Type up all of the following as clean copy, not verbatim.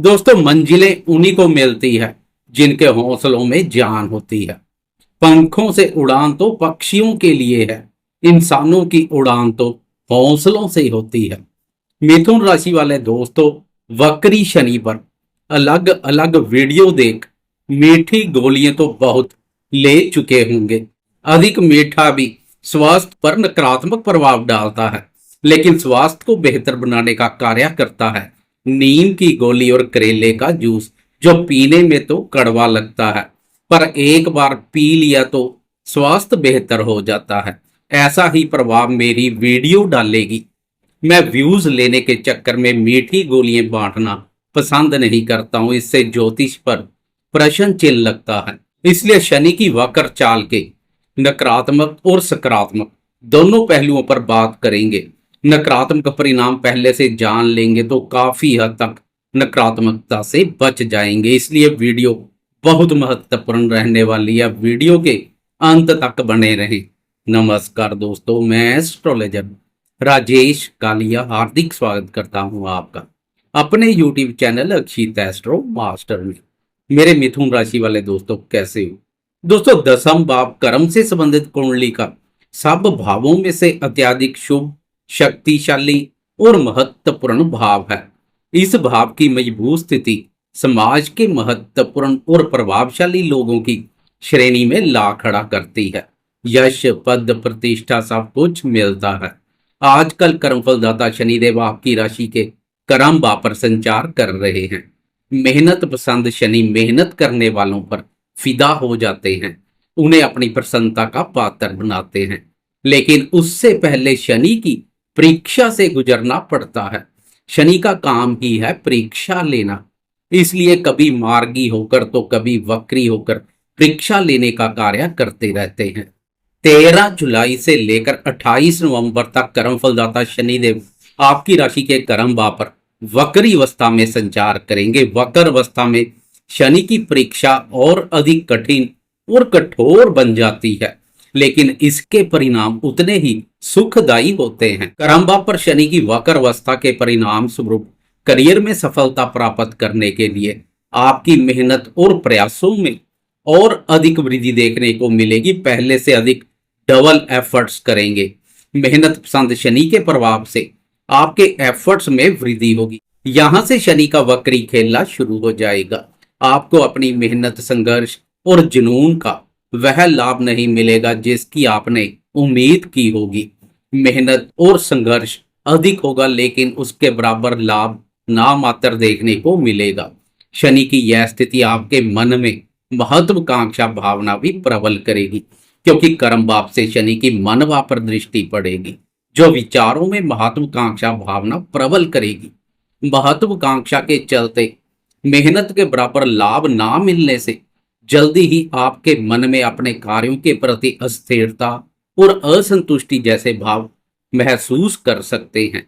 दोस्तों, मंजिलें उन्हीं को मिलती है जिनके हौसलों में जान होती है। पंखों से उड़ान तो पक्षियों के लिए है, इंसानों की उड़ान तो हौसलों से होती है। मिथुन राशि वाले दोस्तों, वक्री शनि पर अलग अलग वीडियो देख मीठी गोलियां तो बहुत ले चुके होंगे। अधिक मीठा भी स्वास्थ्य पर नकारात्मक प्रभाव डालता है, लेकिन स्वास्थ्य को बेहतर बनाने का कार्य करता है। नीम की गोली और करेले का जूस, जो पीने में तो कड़वा लगता है, पर एक बार पी लिया तो स्वास्थ्य बेहतर हो जाता है। ऐसा ही प्रभाव मेरी वीडियो डालेगी। मैं व्यूज लेने के चक्कर में मीठी गोलियां बांटना पसंद नहीं करता हूं, इससे ज्योतिष पर प्रश्न चिन्ह लगता है। इसलिए शनि की वक्र चाल के नकारात्मक और सकारात्मक दोनों पहलुओं पर बात करेंगे। नकारात्मक परिणाम पहले से जान लेंगे तो काफी हद तक नकारात्मकता से बच जाएंगे। इसलिए वीडियो बहुत महत्वपूर्ण रहने वाली है, वीडियो के अंत तक बने रहें। नमस्कार दोस्तों, मैं एस्ट्रोलॉजर राजेश कालिया हार्दिक स्वागत करता हूं आपका अपने YouTube चैनल अक्षित एस्ट्रो मास्टर में। मेरे मिथुन राशि वाले दोस्तों, कैसे हो? दोस्तों, दसम भाव कर्म से संबंधित कुंडली का सब भावों में से अत्यधिक शुभ, शक्तिशाली और महत्वपूर्ण भाव है। इस भाव की मजबूत स्थिति समाज के महत्वपूर्ण और प्रभावशाली लोगों की श्रेणी में ला खड़ा करती है। यश, पद, प्रतिष्ठा सब कुछ मिलता है। आजकल कर्मफलदाता शनिदेव आपकी राशि के कर्म भाव पर संचार कर रहे हैं। मेहनत पसंद शनि मेहनत करने वालों पर फिदा हो जाते हैं, उन्हें अपनी प्रसन्नता का पात्र बनाते हैं। लेकिन उससे पहले शनि की परीक्षा से गुजरना पड़ता है। शनि का काम ही है परीक्षा लेना, इसलिए कभी मार्गी होकर तो कभी वक्री होकर परीक्षा लेने का कार्य करते रहते हैं। 13 जुलाई से लेकर 28 नवंबर तक कर्मफलदाता शनिदेव आपकी राशि के कर्म भाव पर वक्री अवस्था में संचार करेंगे। वक्र अवस्था में शनि की परीक्षा और अधिक कठिन और कठोर बन जाती है, लेकिन इसके परिणाम उतने ही सुखदायी होते हैं। कर्म भाव पर शनि की वक्र अवस्था के परिणाम स्वरूप करियर में सफलता प्राप्त करने के लिए आपकी मेहनत और प्रयासों में और अधिक वृद्धि देखने को मिलेगी। पहले से अधिक डबल एफर्ट्स करेंगे। मेहनत पसंद शनि के प्रभाव से आपके एफर्ट्स में वृद्धि होगी। यहां से शनि का वक्री खेलना शुरू हो जाएगा। आपको अपनी मेहनत, संघर्ष और जुनून का वह लाभ नहीं मिलेगा जिसकी आपने उम्मीद की होगी। मेहनत और संघर्ष अधिक होगा, लेकिन उसके बराबर लाभ नामात्र देखने को मिलेगा। शनि की यह स्थिति आपके मन में महत्वाकांक्षा भावना भी प्रबल करेगी, क्योंकि कर्म भाव से शनि की मन भाव पर दृष्टि पड़ेगी, जो विचारों में महत्वाकांक्षा भावना प्रबल करेगी। महत्वाकांक्षा के चलते मेहनत के बराबर लाभ ना मिलने से जल्दी ही आपके मन में अपने कार्यों के प्रति अस्थिरता और असंतुष्टि जैसे भाव महसूस कर सकते हैं।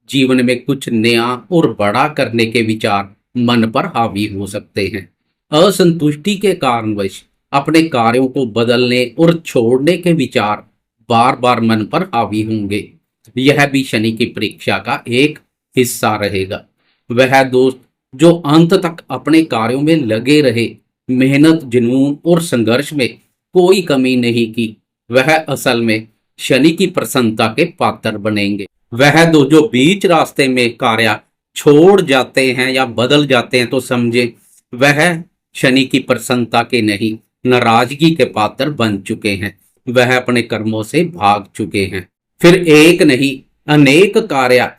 जीवन में कुछ नया और बड़ा करने के विचार मन पर हावी हो सकते हैं। असंतुष्टि के कारणवश अपने कार्यों को बदलने और छोड़ने के विचार बार बार मन पर हावी होंगे। यह भी शनि की परीक्षा का एक हिस्सा रहेगा। वह दोस्त जो अंत तक अपने कार्यों में लगे रहे, मेहनत, जुनून और संघर्ष में कोई कमी नहीं की, वह असल में शनि की प्रसन्नता के पात्र बनेंगे। वह दो जो बीच रास्ते में कार्य छोड़ जाते हैं या बदल जाते हैं, तो समझे वह शनि की प्रसन्नता के नहीं, नाराजगी के पात्र बन चुके हैं। वह अपने कर्मों से भाग चुके हैं। फिर एक नहीं अनेक कार्य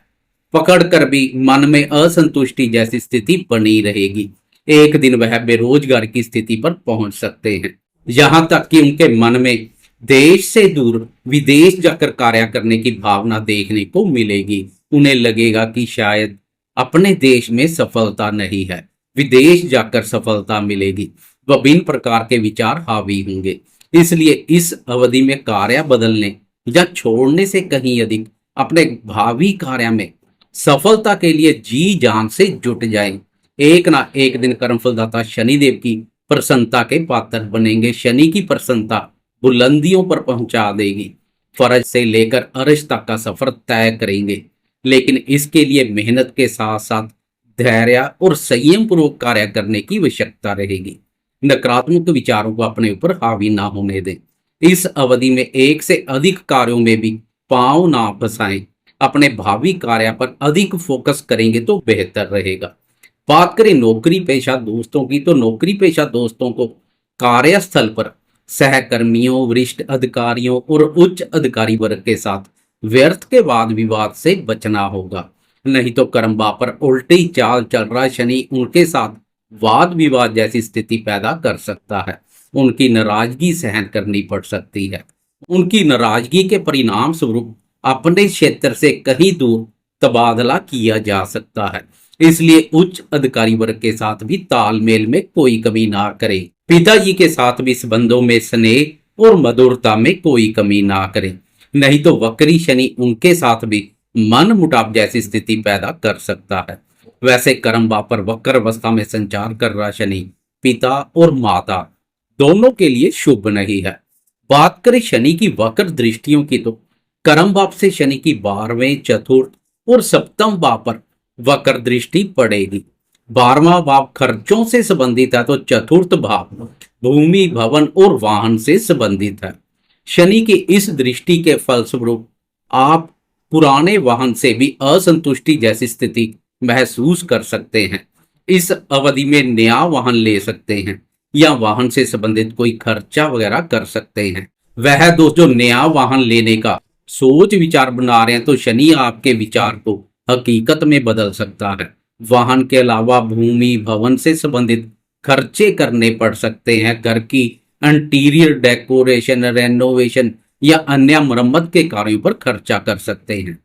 पकड़कर भी मन में असंतुष्टि जैसी स्थिति बनी रहेगी। एक दिन वह बेरोजगार की स्थिति पर पहुंच सकते हैं। यहां तक कि उनके मन में देश से दूर विदेश जाकर कार्य करने की भावना देखने को मिलेगी। उन्हें लगेगा कि शायद अपने देश में सफलता नहीं है, विदेश जाकर सफलता मिलेगी। विभिन्न प्रकार के विचार हावी होंगे। इसलिए इस अवधि में कार्य बदलने या छोड़ने से कहीं अधिक अपने भावी कार्य में सफलता के लिए जी जान से जुट जाएं। एक ना एक दिन कर्मफलदाता शनिदेव की प्रसन्नता के पात्र बनेंगे। शनि की प्रसन्नता बुलंदियों पर पहुंचा देगी। फर्ज से लेकर अर्श तक का सफर तय करेंगे, लेकिन इसके लिए मेहनत के साथ साथ धैर्य और संयम पूर्वक कार्य करने की आवश्यकता रहेगी। नकारात्मक विचारों को अपने ऊपर हावी ना होने दें। इस अवधि में एक से अधिक कार्यों में भी पांव ना फंसाएं। अपने भावी कार्य पर अधिक फोकस करेंगे तो बेहतर रहेगा। बात करें नौकरी पेशा दोस्तों की, तो नौकरी पेशा दोस्तों को कार्यस्थल पर सहकर्मियों, वरिष्ठ अधिकारियों और उच्च अधिकारी वर्ग के साथ व्यर्थ के वाद विवाद से बचना होगा। नहीं तो कर्मबा पर उल्टी चाल चल रहा शनि उनके साथ वाद विवाद जैसी स्थिति पैदा कर सकता है। उनकी नाराजगी सहन करनी पड़ सकती है। उनकी नाराजगी के परिणाम स्वरूप अपने क्षेत्र से कहीं दूर तबादला किया जा सकता है। इसलिए उच्च अधिकारी वर्ग के साथ भी तालमेल में कोई कमी ना करें। पिताजी के साथ भी संबंधों में स्नेह और मधुरता में कोई कमी ना करें। नहीं तो वक्री शनि उनके साथ भी मन मुटाव जैसी स्थिति पैदा कर सकता है। वैसे कर्मबा पर वक्र अवस्था में संचार कर रहा शनि पिता और माता दोनों के लिए शुभ नहीं है। बात करें शनि की वक्र दृष्टियों की, तो कर्म भाव से शनि की 12वें, चतुर्थ और सप्तम भाव पर वक्र दृष्टि पड़ेगी। 12वां भाव खर्चों से संबंधित है, तो चतुर्थ भाव भूमि, भवन और वाहन से संबंधित है। शनि की इस दृष्टि के फलस्वरूप आप पुराने वाहन से भी असंतुष्टि जैसी स्थिति महसूस कर सकते हैं। इस अवधि में नया वाहन ले सकते हैं या वाहन से संबंधित कोई खर्चा वगैरह कर सकते हैं। वह दोस्त जो नया वाहन लेने का सोच विचार बना रहे हैं, तो शनि आपके विचार को हकीकत में बदल सकता है। वाहन के अलावा भूमि, भवन से संबंधित खर्चे करने पड़ सकते हैं। घर की इंटीरियर डेकोरेशन, रेनोवेशन या अन्य मरम्मत के कार्यों पर खर्चा कर सकते हैं।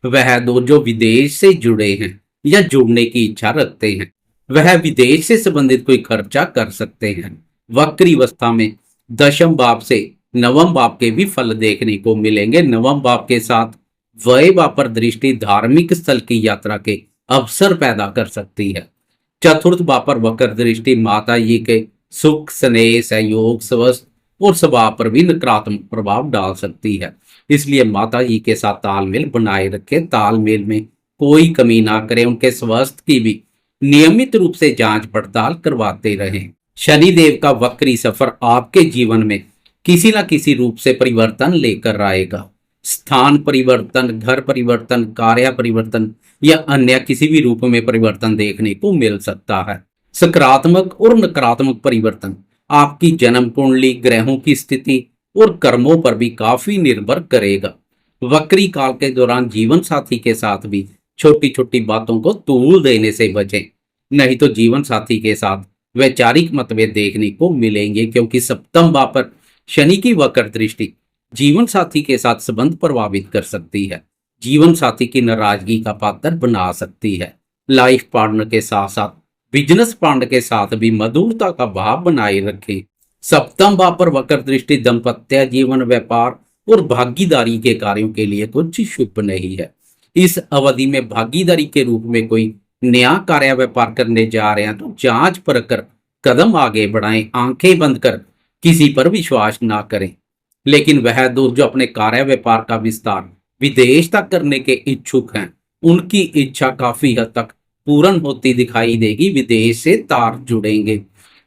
वह दो जो विदेश से जुड़े हैं या जुड़ने की इच्छा रखते हैं, वह विदेश से संबंधित कोई खर्चा कर सकते हैं। वक्री अवस्था में दशम भाव से नवम भाव के भी फल देखने को मिलेंगे। नवम भाव के साथ व्यय भाव पर दृष्टि धार्मिक स्थल की यात्रा के अवसर पैदा कर सकती है। चतुर्थ भाव पर वक्र दृष्टि माता जी के सुख, स्नेह, सहयोग, स्वास्थ्य और स्वभाव पर भी नकारात्मक प्रभाव डाल सकती है। इसलिए माता जी के साथ तालमेल बनाए रखें, तालमेल में कोई कमी ना करें। उनके स्वास्थ्य की भी नियमित रूप से जांच पड़ताल करवाते रहें। शनिदेव का वक्री सफर आपके जीवन में किसी न किसी रूप से परिवर्तन लेकर आएगा। स्थान परिवर्तन, घर परिवर्तन, कार्य परिवर्तन या अन्य किसी भी रूप में परिवर्तन देखने को मिल सकता है। सकारात्मक और नकारात्मक परिवर्तन आपकी जन्म कुंडली, ग्रहों की स्थिति और कर्मों पर भी काफी निर्भर करेगा। वक्री काल के दौरान जीवन साथी के साथ भी छोटी छोटी बातों को तूल देने से बचें। नहीं तो जीवन साथी के साथ वैचारिक मतभेद देखने को मिलेंगे, क्योंकि सप्तम भाव पर शनि की वक्र दृष्टि जीवन साथी के साथ संबंध प्रभावित कर सकती है। जीवन साथी की नाराजगी का पात्र बना सकती है। लाइफ पार्टनर के साथ साथ बिजनेस पार्टनर के साथ भी मधुरता का भाव बनाए रखें। सप्तम भाव पर वक्र दृष्टि दाम्पत्य जीवन, व्यापार और भागीदारी के कार्यों के लिए कुछ शुभ नहीं है। इस अवधि में भागीदारी के रूप में कोई नया कार्य व्यापार करने जा रहे हैं, तो जांच परख कर कदम आगे बढ़ाएं। आंखें बंद कर किसी पर विश्वास ना करें। लेकिन वह दोस्त जो अपने कार्य व्यापार का विस्तार विदेश तक करने के इच्छुक हैं, उनकी इच्छा काफी हद तक पूर्ण होती दिखाई देगी। विदेश से तार जुड़ेंगे।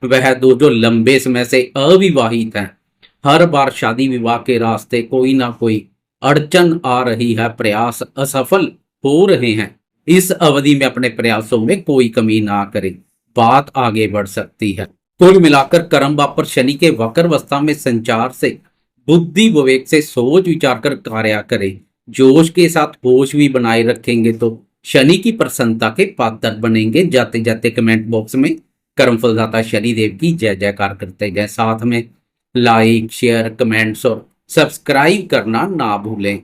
वह दो जो लंबे समय से अविवाहित हैं, हर बार शादी विवाह के रास्ते कोई ना कोई अड़चन आ रही है, प्रयास असफल हो रहे हैं। इस अवधि में अपने प्रयासों में कोई कमी ना करें, बात आगे बढ़ सकती है। कुल मिलाकर कर्म भाव पर शनि के वक्र अवस्था में संचार से बुद्धि विवेक से सोच विचार कर कार्य करें। जोश के साथ होश भी बनाए रखेंगे तो शनि की प्रसन्नता के पात्र बनेंगे। जाते जाते कमेंट बॉक्स में कर्मफलदाता शनिदेव की जय जयकार करते गए। साथ में लाइक, शेयर, कमेंट्स और सब्सक्राइब करना ना भूलें।